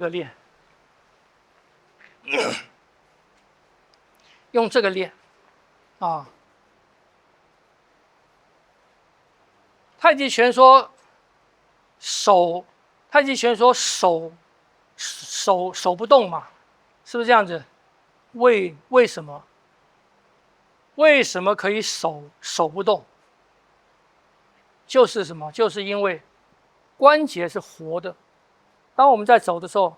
个练，用这个练啊。太极拳说手，太极拳说手不动嘛，是不是这样子？为什么？为什么可以手不动？就是什么？就是因为关节是活的。当我们在走的时候，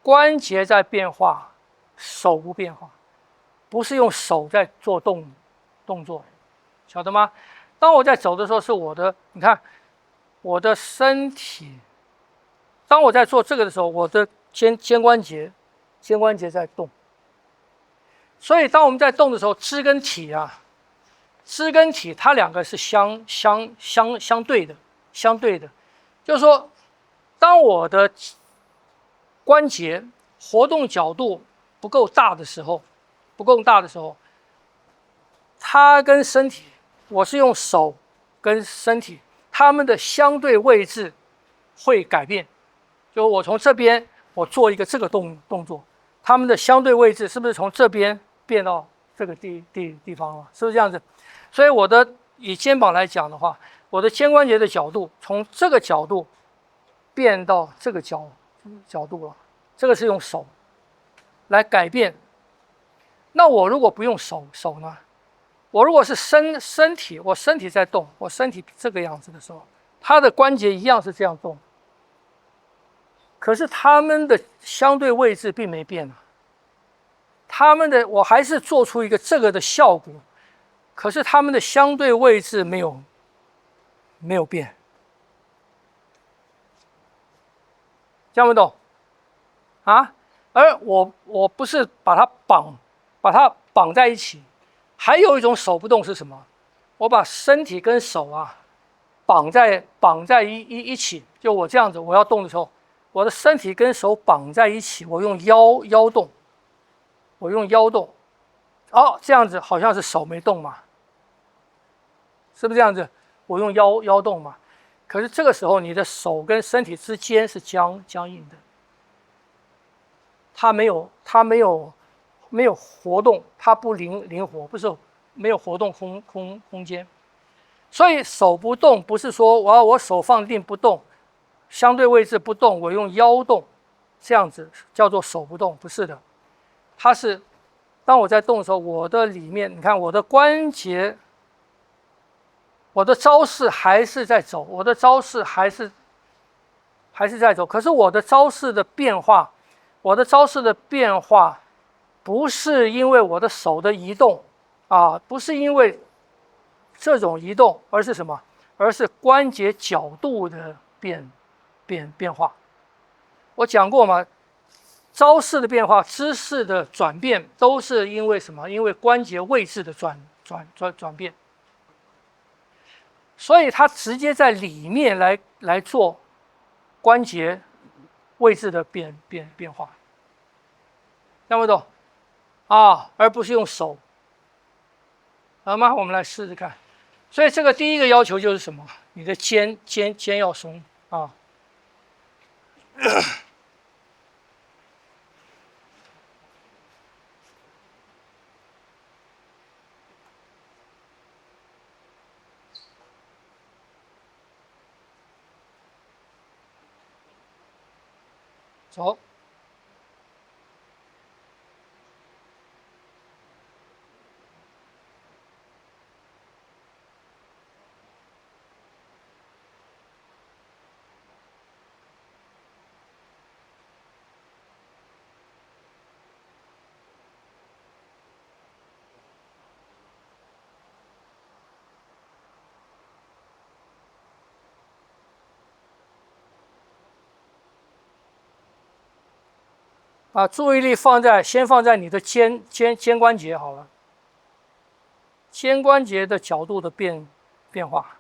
关节在变化，手不变化，不是用手在做动作，晓得吗？当我在走的时候，是我的，你看我的身体。当我在做这个的时候，我的肩关节在动。所以当我们在动的时候，肢跟体它两个是相对的，就是说，当我的关节活动角度不够大的时候，它跟身体，我是用手跟身体，它们的相对位置会改变。就我从这边，我做一个这个动作，它们的相对位置是不是从这边变到这个地方了？是不是这样子？所以以肩膀来讲的话，我的肩关节的角度从这个角度变到这个角度了，这个是用手来改变。那我如果不用手呢？我如果是身体，我身体在动，我身体这个样子的时候，它的关节一样是这样动。可是它们的相对位置并没变啊，我还是做出一个这个的效果，可是它们的相对位置没有变，听不懂啊？而我不是把它绑在一起，还有一种手不动是什么？我把身体跟手绑在一起，就我这样子，我要动的时候，我的身体跟手绑在一起，我用腰动。哦，这样子好像是手没动嘛，是不是这样子？我用腰动嘛，可是这个时候你的手跟身体之间是僵硬的，它没有活动，它不灵活，不是没有活动空间。所以手不动不是说我手放定不动，相对位置不动，我用腰动，这样子叫做手不动，不是的。它是当我在动的时候，我的里面，你看我的关节，我的招式还是在走，我的招式还是在走，可是我的招式的变化，不是因为我的手的移动不是因为这种移动，而是什么？而是关节角度的变化。我讲过嘛，招式的变化、姿势的转变，都是因为什么？因为关节位置的转变。所以它直接在里面来做关节位置的变化，听不懂而不是用手，好吗？我们来试试看。所以这个第一个要求就是什么？你的肩要松走。把注意力先放在你的肩关节好了，肩关节的角度的变化。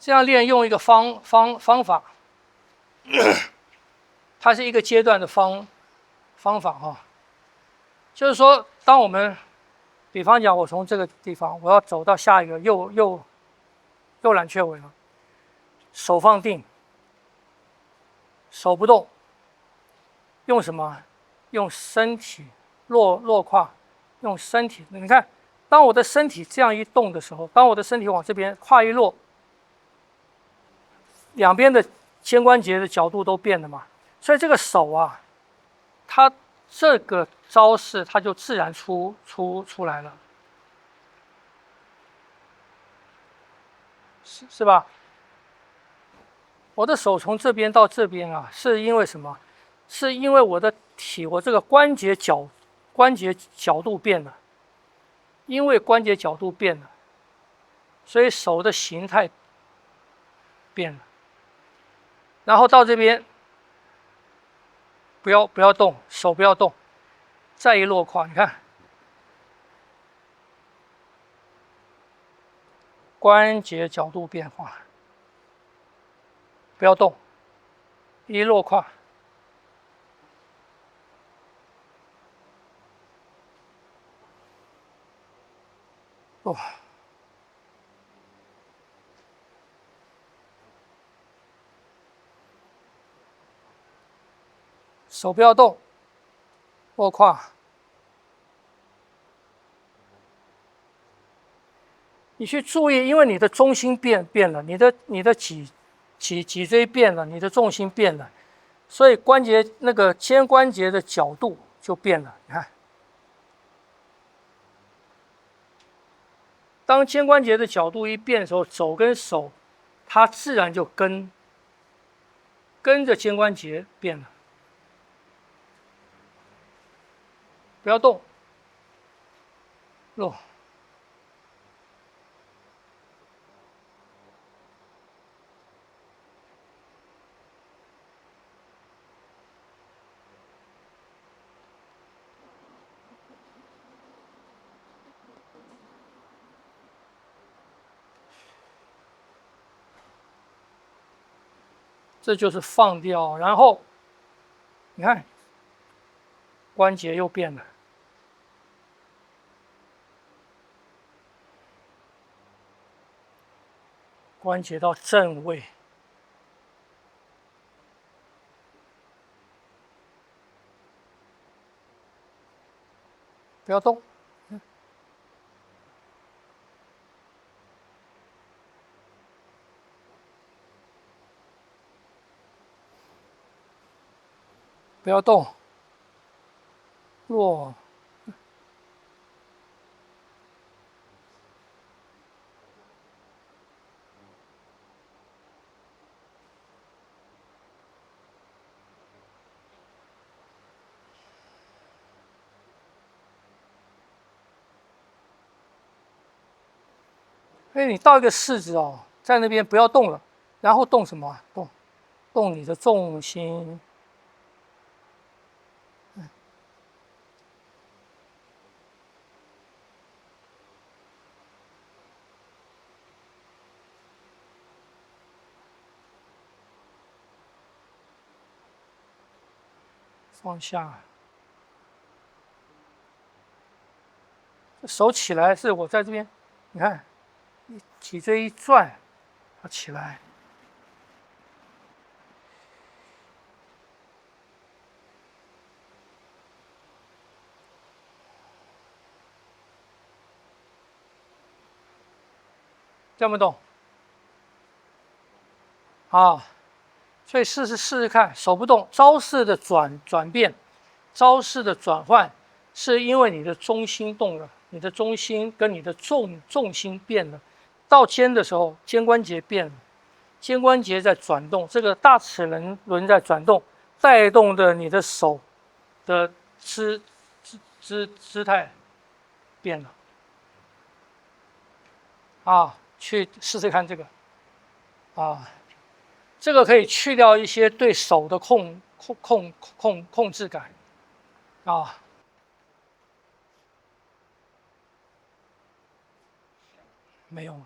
这样练用一个方法，它是一个阶段的方法啊。就是说，当我们比方讲，我从这个地方我要走到下一个右揽雀尾了，手放定，手不动，用什么？用身体落胯，用身体。你看，当我的身体这样一动的时候，当我的身体往这边胯一落，两边的肩关节的角度都变了嘛，所以这个手啊，它这个招式它就自然出来了，是吧？我的手从这边到这边啊，是因为什么？是因为我的体，我这个关节角度变了，因为关节角度变了，所以手的形态变了。然后到这边，不要动，手不要动，再一落胯，你看，关节角度变化，不要动，一落胯。哦，手不要动，落胯。你去注意，因为你的中心变了，你的脊椎变了，你的重心变了，所以关节那个肩关节的角度就变了。你看，当肩关节的角度一变的时候，肘跟手它自然就跟着肩关节变了。不要动，落。这就是放掉，然后你看关节又变了，关节到正位，不要动。不要动，落。所以你到一个式子哦，在那边不要动了，然后动什么？动你的重心。放下，手起来是我在这边，你看，脊椎一转，它起来。这么动，啊，所以试试看，手不动，招式的转变，招式的转换，是因为你的中心动了，你的中心跟你的重心变了。到肩的时候，肩关节变了，肩关节在转动，这个大齿轮在转动，带动的你的手的姿态变了。啊，去试试看这个，啊，这个可以去掉一些对手的控制感，啊，没用了，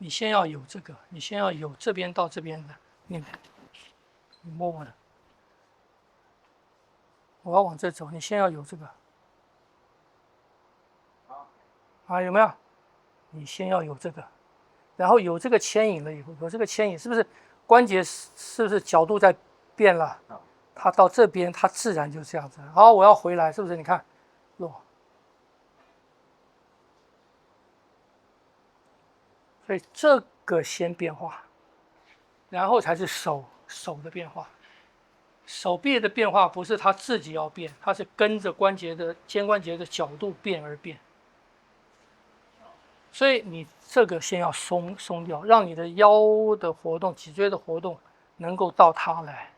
你先要有这个，你先要有这边到这边的，你摸我的，我要往这走，你先要有这个，啊，有没有？你先要有这个，然后有这个牵引了以后，有这个牵引，是不是关节是不是角度在变了？它到这边，它自然就这样子。好，我要回来，是不是？你看，落。所以这个先变化，然后才是手的变化。手臂的变化不是它自己要变，它是跟着肩关节的角度变而变。所以你这个先要松掉，让你的腰的活动、脊椎的活动能够到它来。